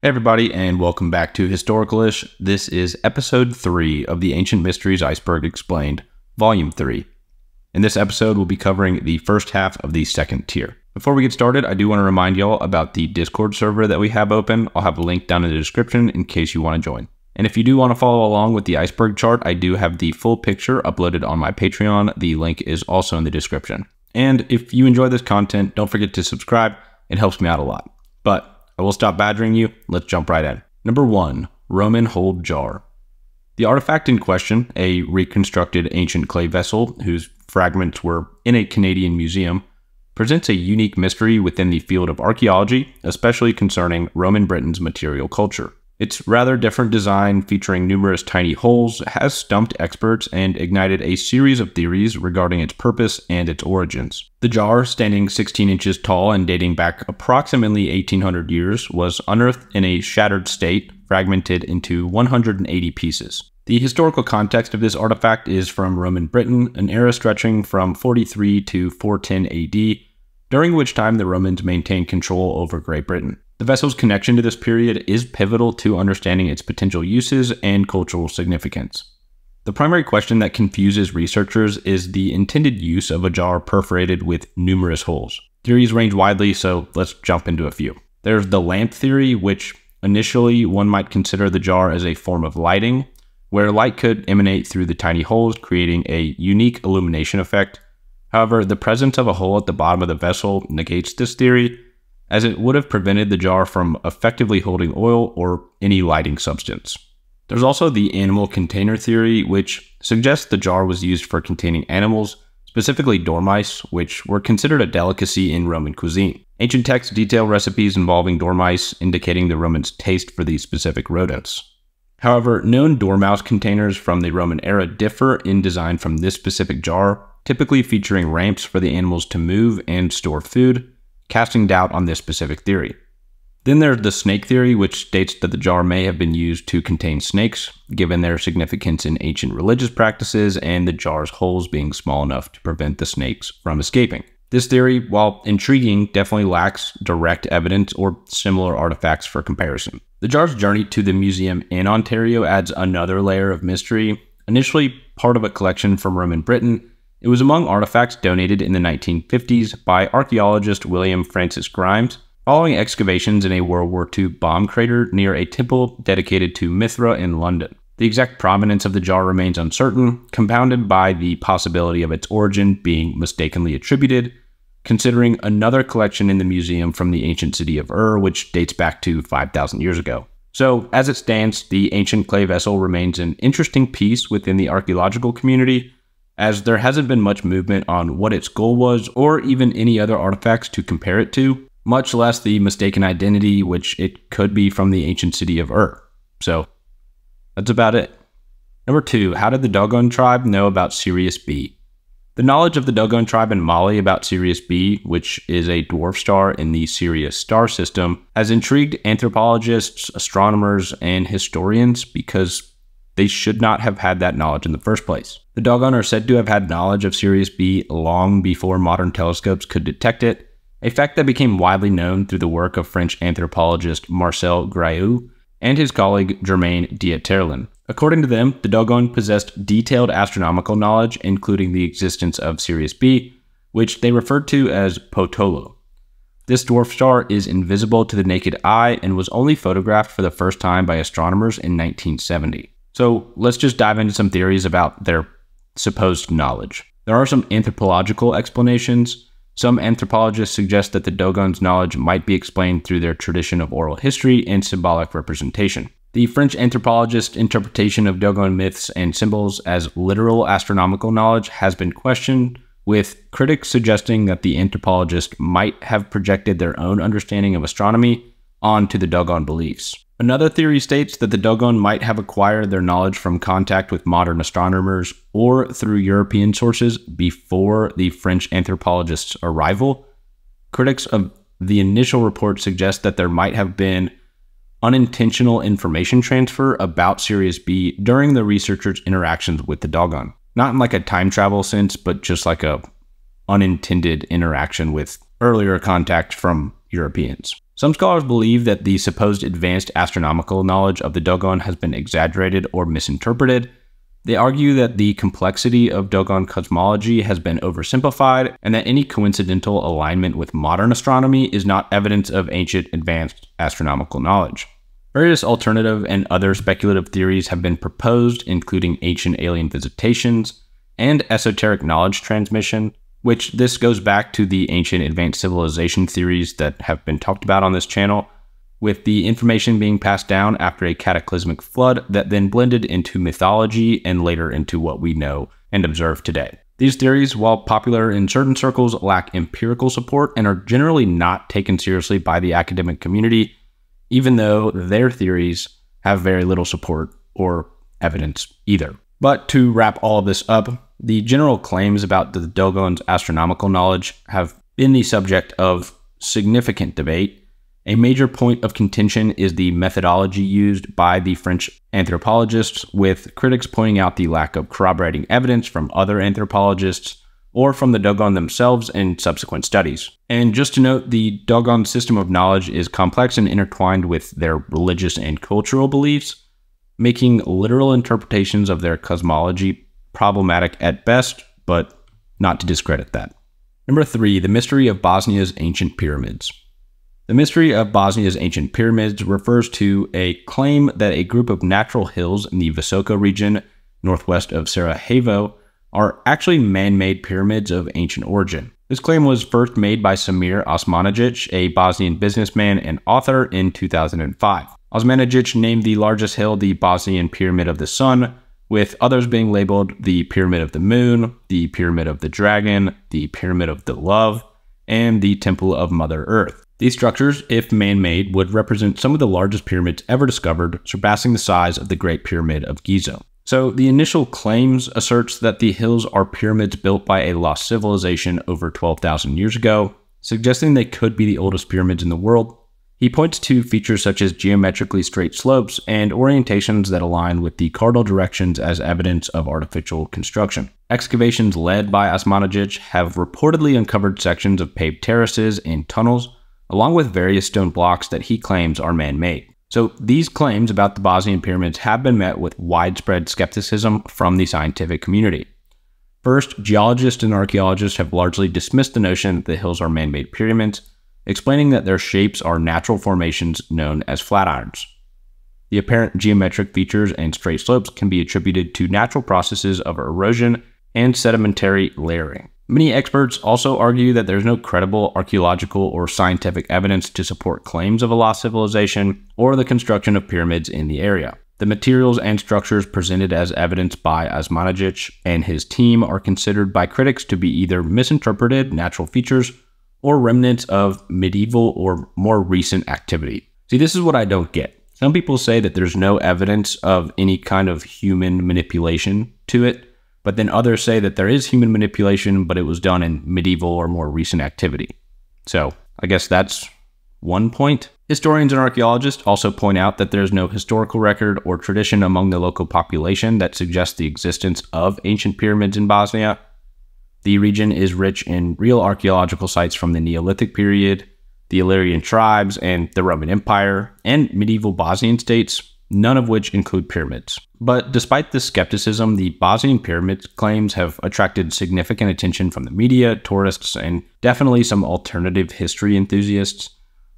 Hey everybody, and welcome back to Historicalish. This is episode 3 of the Ancient Mysteries Iceberg Explained, volume 3. In this episode, we'll be covering the first half of the second tier. Before we get started, I do want to remind y'all about the Discord server that we have open. I'll have a link down in the description in case you want to join. And if you do want to follow along with the iceberg chart, I do have the full picture uploaded on my Patreon. The link is also in the description. And if you enjoy this content, don't forget to subscribe. It helps me out a lot. But I will stop badgering you. Let's jump right in. Number 1, Roman hold jar. The artifact in question, a reconstructed ancient clay vessel whose fragments were in a Canadian museum, presents a unique mystery within the field of archaeology, especially concerning Roman Britain's material culture. Its rather different design, featuring numerous tiny holes, has stumped experts and ignited a series of theories regarding its purpose and its origins. The jar, standing 16 inches tall and dating back approximately 1800 years, was unearthed in a shattered state, fragmented into 180 pieces. The historical context of this artifact is from Roman Britain, an era stretching from 43 to 410 AD, during which time the Romans maintained control over Great Britain. The vessel's connection to this period is pivotal to understanding its potential uses and cultural significance. The primary question that confuses researchers is the intended use of a jar perforated with numerous holes. Theories range widely, so let's jump into a few. There's the lamp theory, which initially one might consider the jar as a form of lighting, where light could emanate through the tiny holes, creating a unique illumination effect. However, the presence of a hole at the bottom of the vessel negates this theory, as it would have prevented the jar from effectively holding oil or any lighting substance. There's also the animal container theory, which suggests the jar was used for containing animals, specifically dormice, which were considered a delicacy in Roman cuisine. Ancient texts detail recipes involving dormice, indicating the Romans' taste for these specific rodents. However, known dormouse containers from the Roman era differ in design from this specific jar, typically featuring ramps for the animals to move and store food, casting doubt on this specific theory. Then there's the snake theory, which states that the jar may have been used to contain snakes, given their significance in ancient religious practices and the jar's holes being small enough to prevent the snakes from escaping. This theory, while intriguing, definitely lacks direct evidence or similar artifacts for comparison. The jar's journey to the museum in Ontario adds another layer of mystery. Initially part of a collection from Roman Britain, it was among artifacts donated in the 1950s by archaeologist William Francis Grimes, following excavations in a World War II bomb crater near a temple dedicated to Mithra in London. The exact provenance of the jar remains uncertain, compounded by the possibility of its origin being mistakenly attributed, considering another collection in the museum from the ancient city of which dates back to 5,000 years ago. So, as it stands, the ancient clay vessel remains an interesting piece within the archaeological community, as there hasn't been much movement on what its goal was or even any other artifacts to compare it to, much less the mistaken identity, which it could be from the ancient city of So, that's about it. Number 2, how did the Dogon tribe know about Sirius B? The knowledge of the Dogon tribe in Mali about Sirius B, which is a dwarf star in the Sirius star system, has intrigued anthropologists, astronomers, and historians because they should not have had that knowledge in the first place. The Dogon are said to have had knowledge of Sirius B long before modern telescopes could detect it, a fact that became widely known through the work of French anthropologist Marcel Graillou and his colleague Germain Dieterlen. According to them, the Dogon possessed detailed astronomical knowledge, including the existence of Sirius B, which they referred to as Potolo. This dwarf star is invisible to the naked eye and was only photographed for the first time by astronomers in 1970. So let's just dive into some theories about their supposed knowledge. There are some anthropological explanations. Some anthropologists suggest that the Dogon's knowledge might be explained through their tradition of oral history and symbolic representation. The French anthropologist's interpretation of Dogon myths and symbols as literal astronomical knowledge has been questioned, with critics suggesting that the anthropologist might have projected their own understanding of astronomy onto the Dogon beliefs. Another theory states that the Dogon might have acquired their knowledge from contact with modern astronomers or through European sources before the French anthropologist's arrival. Critics of the initial report suggest that there might have been unintentional information transfer about Sirius B during the researchers' interactions with the Dogon. Not in like a time travel sense, but just like a unintended interaction with earlier contact from Europeans. Some scholars believe that the supposed advanced astronomical knowledge of the Dogon has been exaggerated or misinterpreted. They argue that the complexity of Dogon cosmology has been oversimplified, and that any coincidental alignment with modern astronomy is not evidence of ancient advanced astronomical knowledge. Various alternative and other speculative theories have been proposed, including ancient alien visitations and esoteric knowledge transmission, which this goes back to the ancient advanced civilization theories that have been talked about on this channel, with the information being passed down after a cataclysmic flood that then blended into mythology and later into what we know and observe today. These theories, while popular in certain circles, lack empirical support and are generally not taken seriously by the academic community, even though their theories have very little support or evidence either. But to wrap all of this up, the general claims about the Dogon's astronomical knowledge have been the subject of significant debate. A major point of contention is the methodology used by the French anthropologists, with critics pointing out the lack of corroborating evidence from other anthropologists or from the Dogon themselves in subsequent studies. And just to note, the Dogon system of knowledge is complex and intertwined with their religious and cultural beliefs, making literal interpretations of their cosmology problematic at best, but not to discredit that. Number 3, the mystery of Bosnia's ancient pyramids. The mystery of Bosnia's ancient pyramids refers to a claim that a group of natural hills in the Visoko region, northwest of Sarajevo, are actually man-made pyramids of ancient origin. This claim was first made by Samir Osmanagic, a Bosnian businessman and author, in 2005. Osmanagic named the largest hill the Bosnian Pyramid of the Sun, with others being labeled the Pyramid of the Moon, the Pyramid of the Dragon, the Pyramid of the Love, and the Temple of Mother Earth. These structures, if man-made, would represent some of the largest pyramids ever discovered, surpassing the size of the Great Pyramid of Giza. So the initial claims asserts that the hills are pyramids built by a lost civilization over 12,000 years ago, suggesting they could be the oldest pyramids in the world. He points to features such as geometrically straight slopes and orientations that align with the cardinal directions as evidence of artificial construction. Excavations led by Osmanagic have reportedly uncovered sections of paved terraces and tunnels, along with various stone blocks that he claims are man-made. So these claims about the Bosnian pyramids have been met with widespread skepticism from the scientific community. First, geologists and archaeologists have largely dismissed the notion that the hills are man-made pyramids, explaining that their shapes are natural formations known as flatirons. The apparent geometric features and straight slopes can be attributed to natural processes of erosion and sedimentary layering. Many experts also argue that there's no credible archaeological or scientific evidence to support claims of a lost civilization or the construction of pyramids in the area. The materials and structures presented as evidence by Osmanagic and his team are considered by critics to be either misinterpreted natural features or remnants of medieval or more recent activity. See, this is what I don't get. Some people say that there's no evidence of any kind of human manipulation to it, but then others say that there is human manipulation, but it was done in medieval or more recent activity. So I guess that's one point. Historians and archaeologists also point out that there's no historical record or tradition among the local population that suggests the existence of ancient pyramids in Bosnia. The region is rich in real archaeological sites from the Neolithic period, the Illyrian tribes, and the Roman Empire, and medieval Bosnian states, none of which include pyramids. But despite this skepticism, the Bosnian pyramid claims have attracted significant attention from the media, tourists, and definitely some alternative history enthusiasts.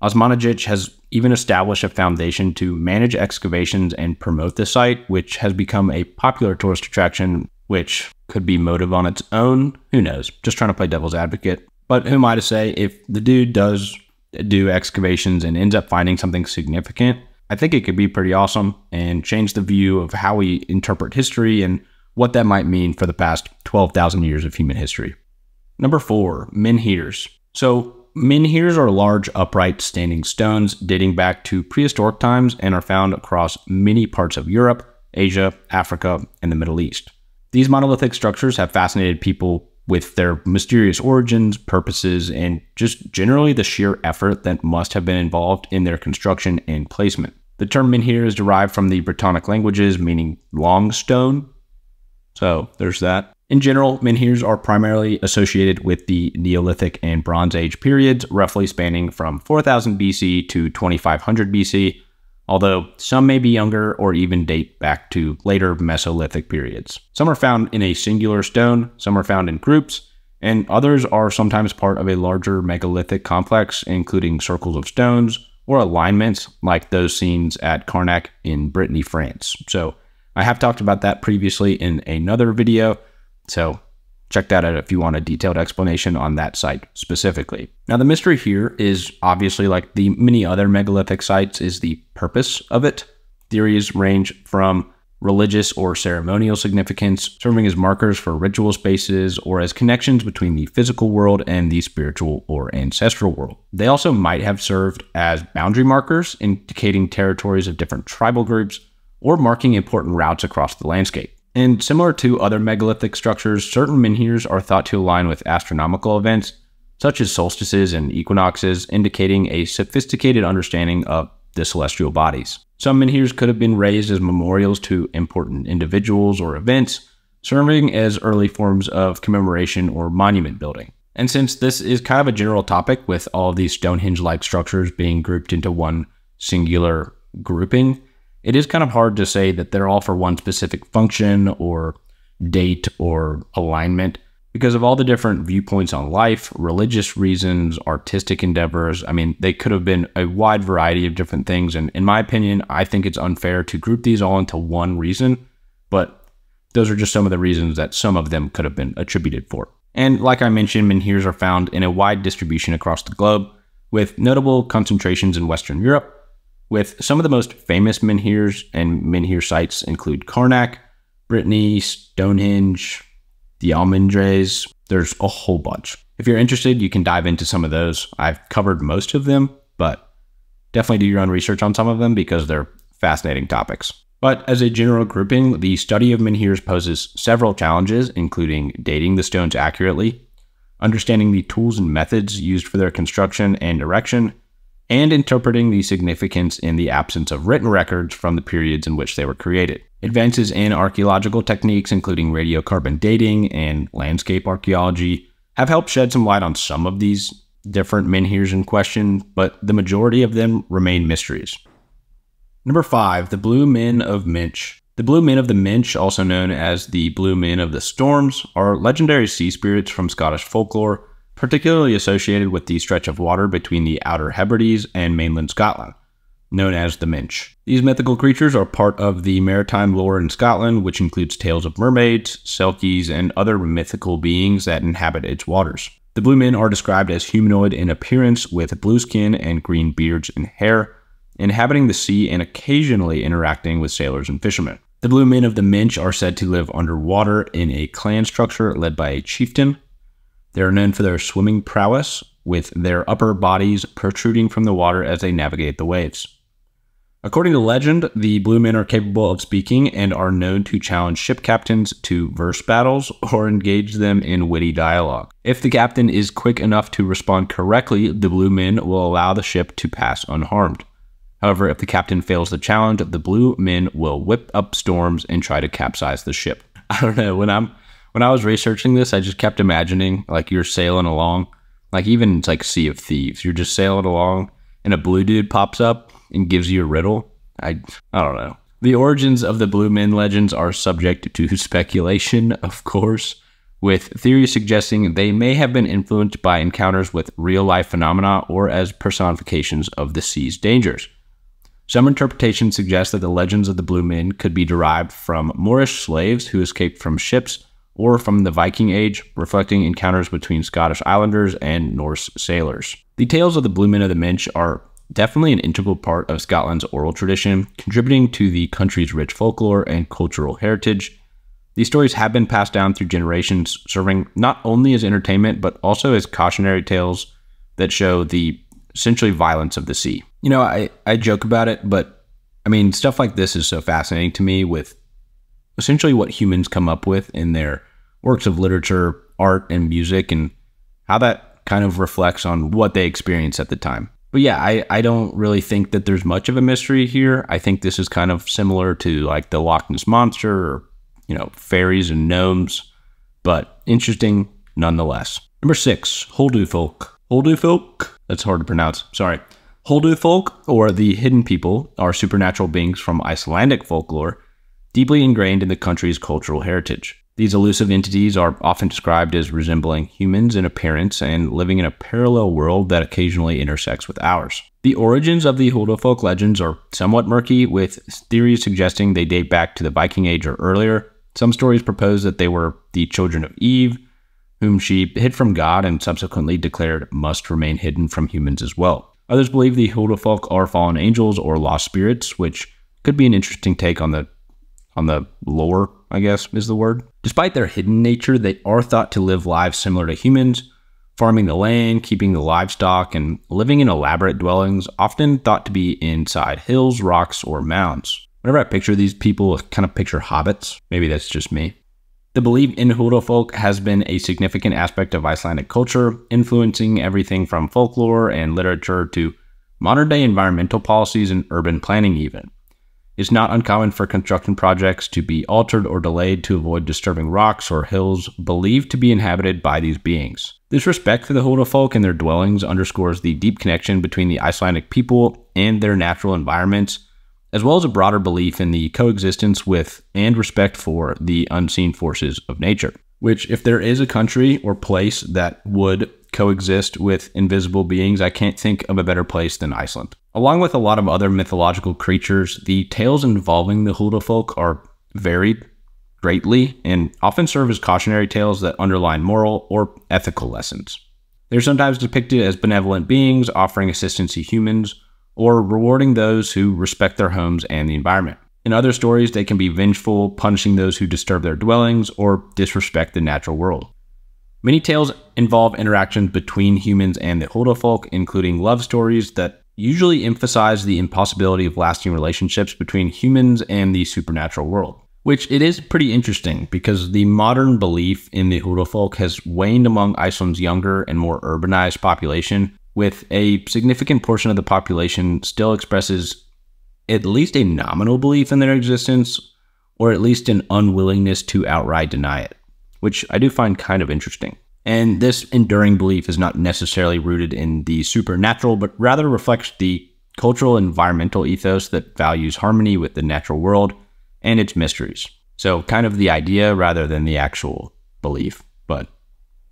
Osmanagic has even established a foundation to manage excavations and promote the site, which has become a popular tourist attraction, which could be motive on its own. Who knows? Just trying to play devil's advocate. But who am I to say? If the dude does do excavations and ends up finding something significant, I think it could be pretty awesome and change the view of how we interpret history and what that might mean for the past 12,000 years of human history. Number 4, menhirs. So menhirs are large, upright, standing stones dating back to prehistoric times and are found across many parts of Europe, Asia, Africa, and the Middle East. These monolithic structures have fascinated people with their mysterious origins, purposes, and just generally the sheer effort that must have been involved in their construction and placement. The term menhir is derived from the Brittonic languages, meaning long stone. So there's that. In general, menhirs are primarily associated with the Neolithic and Bronze Age periods, roughly spanning from 4000 BC to 2500 BC, although some may be younger or even date back to later Mesolithic periods. Some are found in a singular stone, some are found in groups, and others are sometimes part of a larger megalithic complex, including circles of stones or alignments like those seen at Carnac in Brittany, France. So I have talked about that previously in another video, so check that out if you want a detailed explanation on that site specifically. Now, the mystery here is obviously, like the many other megalithic sites, is the purpose of it. Theories range from religious or ceremonial significance, serving as markers for ritual spaces, or as connections between the physical world and the spiritual or ancestral world. They also might have served as boundary markers, indicating territories of different tribal groups, or marking important routes across the landscape. And similar to other megalithic structures, certain menhirs are thought to align with astronomical events, such as solstices and equinoxes, indicating a sophisticated understanding of the celestial bodies. Some menhirs could have been raised as memorials to important individuals or events, serving as early forms of commemoration or monument building. And since this is kind of a general topic, with all of these Stonehenge-like structures being grouped into one singular grouping, it is kind of hard to say that they're all for one specific function or date or alignment, because of all the different viewpoints on life, religious reasons, artistic endeavors. I mean, they could have been a wide variety of different things. And in my opinion, I think it's unfair to group these all into one reason, but those are just some of the reasons that some of them could have been attributed for. And like I mentioned, menhirs are found in a wide distribution across the globe, with notable concentrations in Western Europe, with some of the most famous menhirs and menhir sites include Carnac, Brittany, Stonehenge, the Almendres. There's a whole bunch. If you're interested, you can dive into some of those. I've covered most of them, but definitely do your own research on some of them because they're fascinating topics. But as a general grouping, the study of menhirs poses several challenges, including dating the stones accurately, understanding the tools and methods used for their construction and erection, and interpreting the significance in the absence of written records from the periods in which they were created. Advances in archaeological techniques, including radiocarbon dating and landscape archaeology, have helped shed some light on some of these different menhirs in question, but the majority of them remain mysteries. Number 5, the Blue Men of Minch. The Blue Men of the Minch, also known as the Blue Men of the Storms, are legendary sea spirits from Scottish folklore, particularly associated with the stretch of water between the Outer Hebrides and mainland Scotland, known as the Minch. These mythical creatures are part of the maritime lore in Scotland, which includes tales of mermaids, selkies, and other mythical beings that inhabit its waters. The Blue Men are described as humanoid in appearance, with blue skin and green beards and hair, inhabiting the sea and occasionally interacting with sailors and fishermen. The Blue Men of the Minch are said to live underwater in a clan structure led by a chieftain. They are known for their swimming prowess, with their upper bodies protruding from the water as they navigate the waves. According to legend, the Blue Men are capable of speaking and are known to challenge ship captains to verse battles or engage them in witty dialogue. If the captain is quick enough to respond correctly, the Blue Men will allow the ship to pass unharmed. However, if the captain fails the challenge, the Blue Men will whip up storms and try to capsize the ship. I don't know, when I was researching this, I just kept imagining, like, you're sailing along, like even it's like Sea of Thieves. You're just sailing along and a blue dude pops up and gives you a riddle. I don't know. The origins of the Blue Men legends are subject to speculation, of course, with theories suggesting they may have been influenced by encounters with real-life phenomena or as personifications of the sea's dangers. Some interpretations suggest that the legends of the Blue Men could be derived from Moorish slaves who escaped from ships or from the Viking Age, reflecting encounters between Scottish islanders and Norse sailors. The tales of the Blue Men of the Minch are definitely an integral part of Scotland's oral tradition, contributing to the country's rich folklore and cultural heritage. These stories have been passed down through generations, serving not only as entertainment, but also as cautionary tales that show the essentially violence of the sea. You know, I joke about it, but I mean, stuff like this is so fascinating to me, with essentially what humans come up with in their works of literature, art, and music, and how that kind of reflects on what they experienced at the time. But yeah, I don't really think that there's much of a mystery here. I think this is kind of similar to like the Loch Ness Monster, or, you know, fairies and gnomes. but interesting nonetheless. Number 6, Huldufolk. Huldufolk? That's hard to pronounce, sorry. Huldufolk, or the hidden people, are supernatural beings from Icelandic folklore, deeply ingrained in the country's cultural heritage. These elusive entities are often described as resembling humans in appearance and living in a parallel world that occasionally intersects with ours. The origins of the Huldufolk legends are somewhat murky, with theories suggesting they date back to the Viking Age or earlier. Some stories propose that they were the children of Eve, whom she hid from God and subsequently declared must remain hidden from humans as well. Others believe the Huldufolk are fallen angels or lost spirits, which could be an interesting take on the lore, I guess is the word. Despite their hidden nature, they are thought to live lives similar to humans, farming the land, keeping the livestock, and living in elaborate dwellings, often thought to be inside hills, rocks, or mounds. Whenever I picture these people, I kind of picture hobbits. Maybe that's just me. The belief in Huldufolk has been a significant aspect of Icelandic culture, influencing everything from folklore and literature to modern-day environmental policies and urban planning even. It's not uncommon for construction projects to be altered or delayed to avoid disturbing rocks or hills believed to be inhabited by these beings. This respect for the Huldufolk and their dwellings underscores the deep connection between the Icelandic people and their natural environments, as well as a broader belief in the coexistence with and respect for the unseen forces of nature. Which, if there is a country or place that would coexist with invisible beings, I can't think of a better place than Iceland. Along with a lot of other mythological creatures, the tales involving the Huldufolk are varied greatly and often serve as cautionary tales that underline moral or ethical lessons. They're sometimes depicted as benevolent beings offering assistance to humans or rewarding those who respect their homes and the environment. In other stories, they can be vengeful, punishing those who disturb their dwellings or disrespect the natural world. Many tales involve interactions between humans and the Huldufolk, including love stories that usually emphasize the impossibility of lasting relationships between humans and the supernatural world. Which it is pretty interesting because the modern belief in the Huldufolk has waned among Iceland's younger and more urbanized population, with a significant portion of the population still expresses at least a nominal belief in their existence, or at least an unwillingness to outright deny it, which I do find kind of interesting. And this enduring belief is not necessarily rooted in the supernatural, but rather reflects the cultural environmental ethos that values harmony with the natural world and its mysteries. So kind of the idea rather than the actual belief, but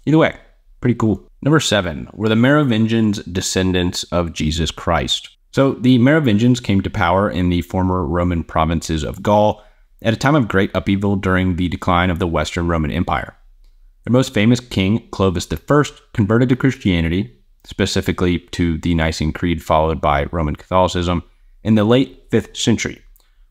either way, pretty cool. Number 7, were the Merovingians descendants of Jesus Christ? So the Merovingians came to power in the former Roman provinces of Gaul at a time of great upheaval during the decline of the Western Roman Empire. Their most famous king, Clovis I, converted to Christianity, specifically to the Nicene Creed followed by Roman Catholicism, in the late 5th century,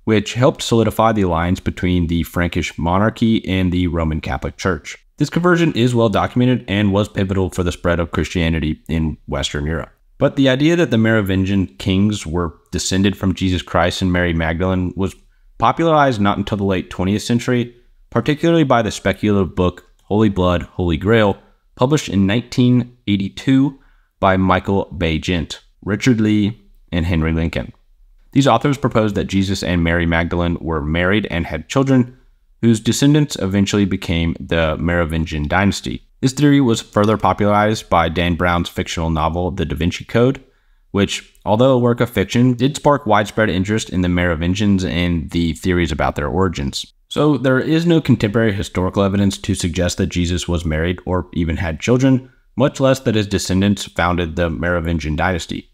which helped solidify the alliance between the Frankish monarchy and the Roman Catholic Church. This conversion is well documented and was pivotal for the spread of Christianity in Western Europe. But the idea that the Merovingian kings were descended from Jesus Christ and Mary Magdalene was popularized not until the late 20th century, particularly by the speculative book Holy Blood, Holy Grail, published in 1982 by Michael Bay Gent, Richard Lee, and Henry Lincoln. These authors proposed that Jesus and Mary Magdalene were married and had children, whose descendants eventually became the Merovingian dynasty. This theory was further popularized by Dan Brown's fictional novel, The Da Vinci Code, which, although a work of fiction, did spark widespread interest in the Merovingians and the theories about their origins. So there is no contemporary historical evidence to suggest that Jesus was married or even had children, much less that his descendants founded the Merovingian dynasty.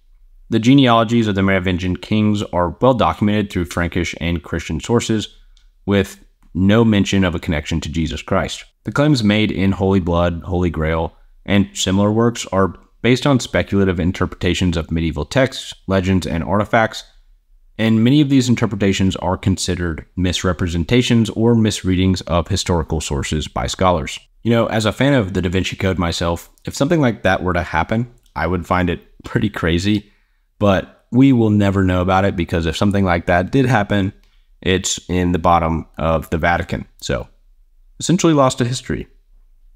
The genealogies of the Merovingian kings are well documented through Frankish and Christian sources, with no mention of a connection to Jesus Christ. The claims made in Holy Blood, Holy Grail, and similar works are based on speculative interpretations of medieval texts, legends, and artifacts, and many of these interpretations are considered misrepresentations or misreadings of historical sources by scholars. You know, as a fan of the Da Vinci Code myself, if something like that were to happen, I would find it pretty crazy, but we will never know about it because if something like that did happen, it's in the bottom of the Vatican, so essentially lost to history.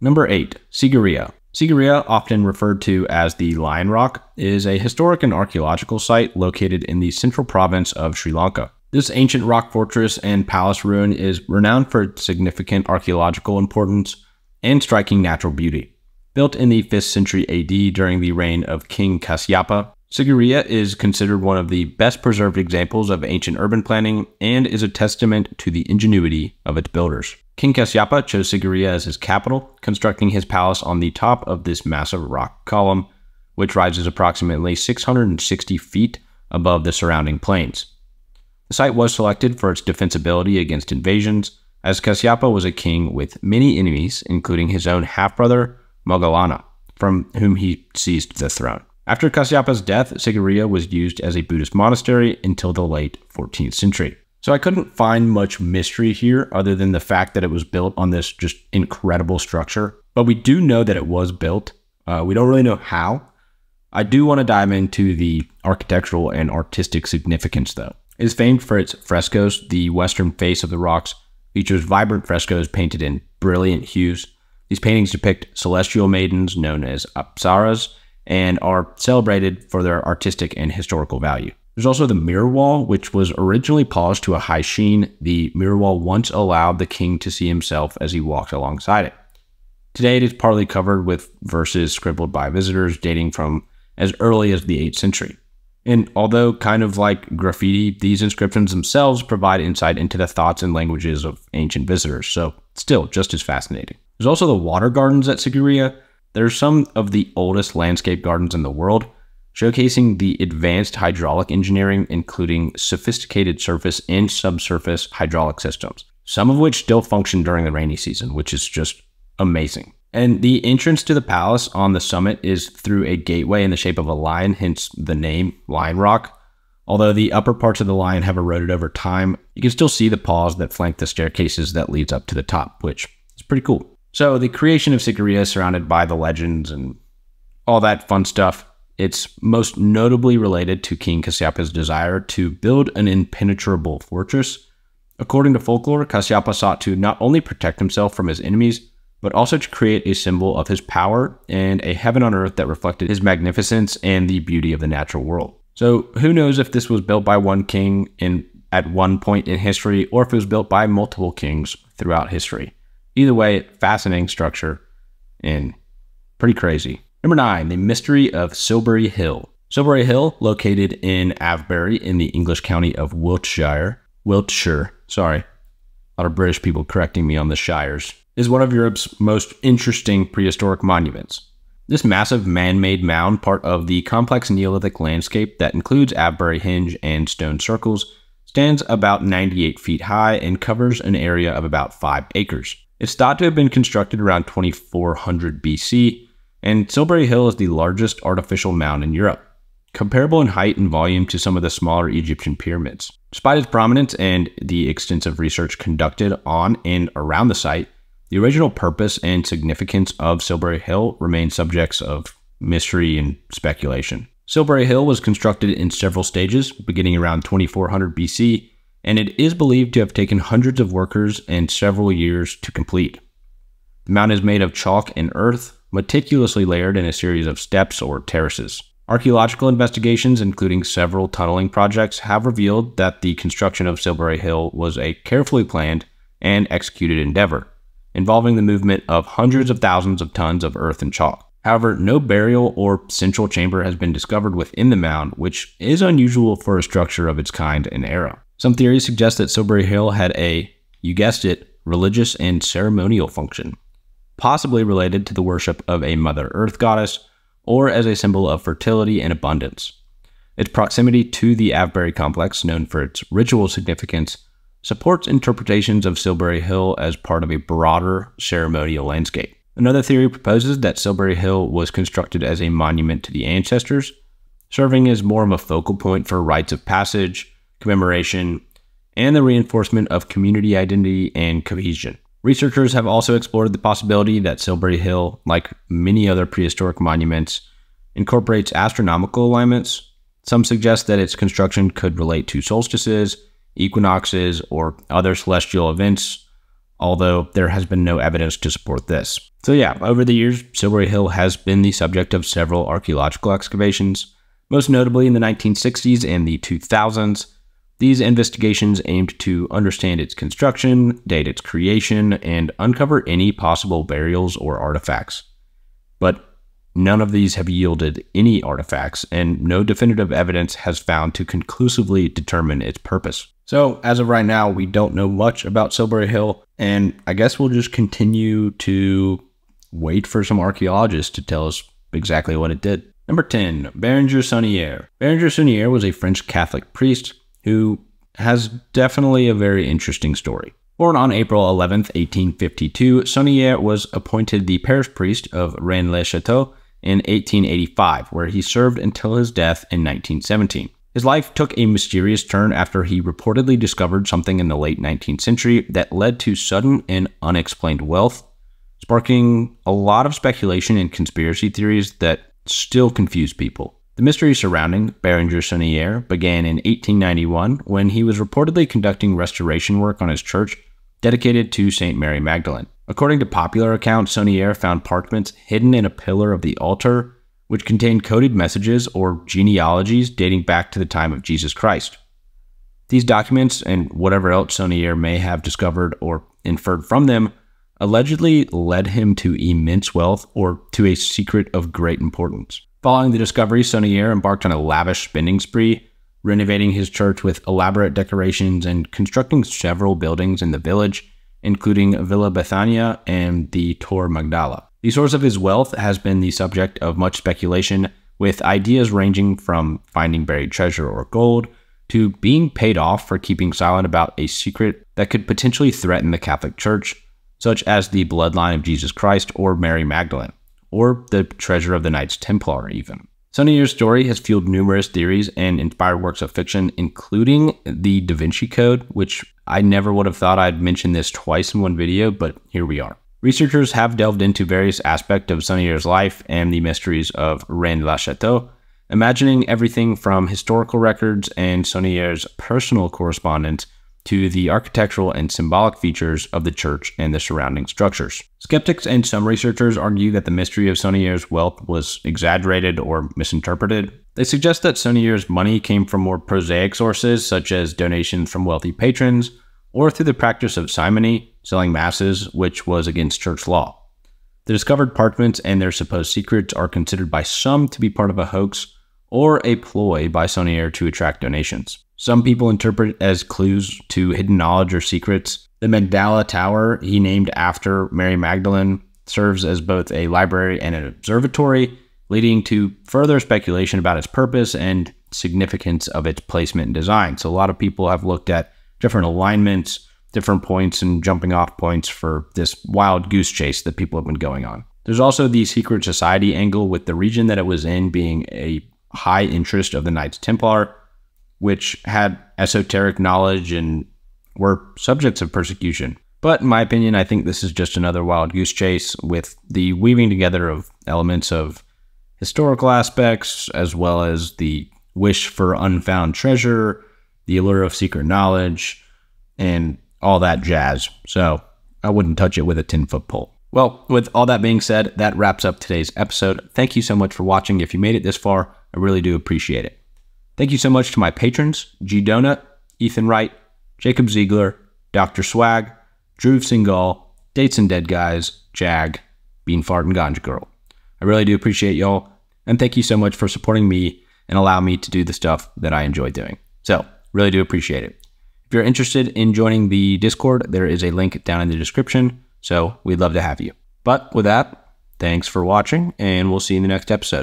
Number 8, Sigiriya. Sigiriya, often referred to as the Lion Rock, is a historic and archaeological site located in the central province of Sri Lanka. This ancient rock fortress and palace ruin is renowned for its significant archaeological importance and striking natural beauty. Built in the 5th century AD during the reign of King Kasyapa, Sigiriya is considered one of the best preserved examples of ancient urban planning and is a testament to the ingenuity of its builders. King Kasyapa chose Sigiriya as his capital, constructing his palace on the top of this massive rock column, which rises approximately 660 feet above the surrounding plains. The site was selected for its defensibility against invasions, as Kasyapa was a king with many enemies, including his own half-brother, Moggallana, from whom he seized the throne. After Kasyapa's death, Sigiriya was used as a Buddhist monastery until the late 14th century. So I couldn't find much mystery here other than the fact that it was built on this just incredible structure. But we do know that it was built. We don't really know how. I do want to dive into the architectural and artistic significance though. It is famed for its frescoes. The western face of the rocks features vibrant frescoes painted in brilliant hues. These paintings depict celestial maidens known as apsaras, and are celebrated for their artistic and historical value. There's also the mirror wall, which was originally polished to a high sheen. The mirror wall once allowed the king to see himself as he walked alongside it. Today it is partly covered with verses scribbled by visitors dating from as early as the 8th century. And although kind of like graffiti, these inscriptions themselves provide insight into the thoughts and languages of ancient visitors, so still just as fascinating. There's also the water gardens at Sigiriya. There are some of the oldest landscape gardens in the world, showcasing the advanced hydraulic engineering, including sophisticated surface and subsurface hydraulic systems, some of which still function during the rainy season, which is just amazing. And the entrance to the palace on the summit is through a gateway in the shape of a lion, hence the name Lion Rock. Although the upper parts of the lion have eroded over time, you can still see the paws that flank the staircases that leads up to the top, which is pretty cool. So the creation of Sigiriya is surrounded by the legends and all that fun stuff. It's most notably related to King Kasyapa's desire to build an impenetrable fortress. According to folklore, Kasyapa sought to not only protect himself from his enemies, but also to create a symbol of his power and a heaven on earth that reflected his magnificence and the beauty of the natural world. So who knows if this was built by one king at one point in history, or if it was built by multiple kings throughout history. Either way, fascinating structure and pretty crazy. Number 9, the mystery of Silbury Hill. Silbury Hill, located in Avebury in the English county of Wiltshire, sorry, a lot of British people correcting me on the shires, is one of Europe's most interesting prehistoric monuments. This massive man-made mound, part of the complex Neolithic landscape that includes Avebury Hinge and stone circles, stands about 98 feet high and covers an area of about 5 acres. It's thought to have been constructed around 2400 BC, and Silbury Hill is the largest artificial mound in Europe, comparable in height and volume to some of the smaller Egyptian pyramids. Despite its prominence and the extensive research conducted on and around the site, the original purpose and significance of Silbury Hill remain subjects of mystery and speculation. Silbury Hill was constructed in several stages, beginning around 2400 BC, and it is believed to have taken hundreds of workers and several years to complete. The mound is made of chalk and earth, meticulously layered in a series of steps or terraces. Archaeological investigations, including several tunneling projects, have revealed that the construction of Silbury Hill was a carefully planned and executed endeavor, involving the movement of hundreds of thousands of tons of earth and chalk. However, no burial or central chamber has been discovered within the mound, which is unusual for a structure of its kind and era. Some theories suggest that Silbury Hill had a, you guessed it, religious and ceremonial function, possibly related to the worship of a Mother Earth goddess, or as a symbol of fertility and abundance. Its proximity to the Avebury complex, known for its ritual significance, supports interpretations of Silbury Hill as part of a broader ceremonial landscape. Another theory proposes that Silbury Hill was constructed as a monument to the ancestors, serving as more of a focal point for rites of passage, commemoration, and the reinforcement of community identity and cohesion. Researchers have also explored the possibility that Silbury Hill, like many other prehistoric monuments, incorporates astronomical alignments. Some suggest that its construction could relate to solstices, equinoxes, or other celestial events, although there has been no evidence to support this. So yeah, over the years, Silbury Hill has been the subject of several archaeological excavations, most notably in the 1960s and the 2000s, These investigations aimed to understand its construction, date its creation, and uncover any possible burials or artifacts. But none of these have yielded any artifacts, and no definitive evidence has found to conclusively determine its purpose. So, as of right now, we don't know much about Silbury Hill, and I guess we'll just continue to wait for some archaeologists to tell us exactly what it did. Number 10. Berenger Sauniere. Berenger Sauniere was a French Catholic priest who has definitely a very interesting story. Born on April 11, 1852, Sauniere was appointed the parish priest of Rennes-le-Château in 1885, where he served until his death in 1917. His life took a mysterious turn after he reportedly discovered something in the late 19th century that led to sudden and unexplained wealth, sparking a lot of speculation and conspiracy theories that still confuse people. The mystery surrounding Berenger Sauniere began in 1891 when he was reportedly conducting restoration work on his church dedicated to St. Mary Magdalene. According to popular accounts, Sauniere found parchments hidden in a pillar of the altar, which contained coded messages or genealogies dating back to the time of Jesus Christ. These documents, and whatever else Sauniere may have discovered or inferred from them, allegedly led him to immense wealth or to a secret of great importance. Following the discovery, Sauniere embarked on a lavish spending spree, renovating his church with elaborate decorations and constructing several buildings in the village, including Villa Bethania and the Tor Magdala. The source of his wealth has been the subject of much speculation, with ideas ranging from finding buried treasure or gold to being paid off for keeping silent about a secret that could potentially threaten the Catholic Church, such as the bloodline of Jesus Christ or Mary Magdalene, or the treasure of the Knights Templar even. Sauniere's story has fueled numerous theories and inspired works of fiction, including the Da Vinci Code, which I never would have thought I'd mention this twice in one video, but here we are. Researchers have delved into various aspects of Sauniere's life and the mysteries of Rennes-le-Château, imagining everything from historical records and Sauniere's personal correspondence to the architectural and symbolic features of the church and the surrounding structures. Skeptics and some researchers argue that the mystery of Sauniere's wealth was exaggerated or misinterpreted. They suggest that Sauniere's money came from more prosaic sources, such as donations from wealthy patrons, or through the practice of simony, selling masses, which was against church law. The discovered parchments and their supposed secrets are considered by some to be part of a hoax or a ploy by Sauniere to attract donations. Some people interpret it as clues to hidden knowledge or secrets. The Magdala Tower, he named after Mary Magdalene, serves as both a library and an observatory, leading to further speculation about its purpose and significance of its placement and design. So a lot of people have looked at different alignments, different points and jumping off points for this wild goose chase that people have been going on. There's also the secret society angle, with the region that it was in being a high interest of the Knights Templar, which had esoteric knowledge and were subjects of persecution. But in my opinion, I think this is just another wild goose chase with the weaving together of elements of historical aspects, as well as the wish for unfound treasure, the allure of secret knowledge, and all that jazz. So I wouldn't touch it with a 10-foot pole. Well, with all that being said, that wraps up today's episode. Thank you so much for watching. If you made it this far, I really do appreciate it. Thank you so much to my patrons, G Donut, Ethan Wright, Jacob Ziegler, Dr. Swag, Dhruv Singhal, Dates and Dead Guys, Jag, Beanfart and Ganja Girl. I really do appreciate y'all, and thank you so much for supporting me and allowing me to do the stuff that I enjoy doing. So, really do appreciate it. If you're interested in joining the Discord, there is a link down in the description, so we'd love to have you. But with that, thanks for watching, and we'll see you in the next episode.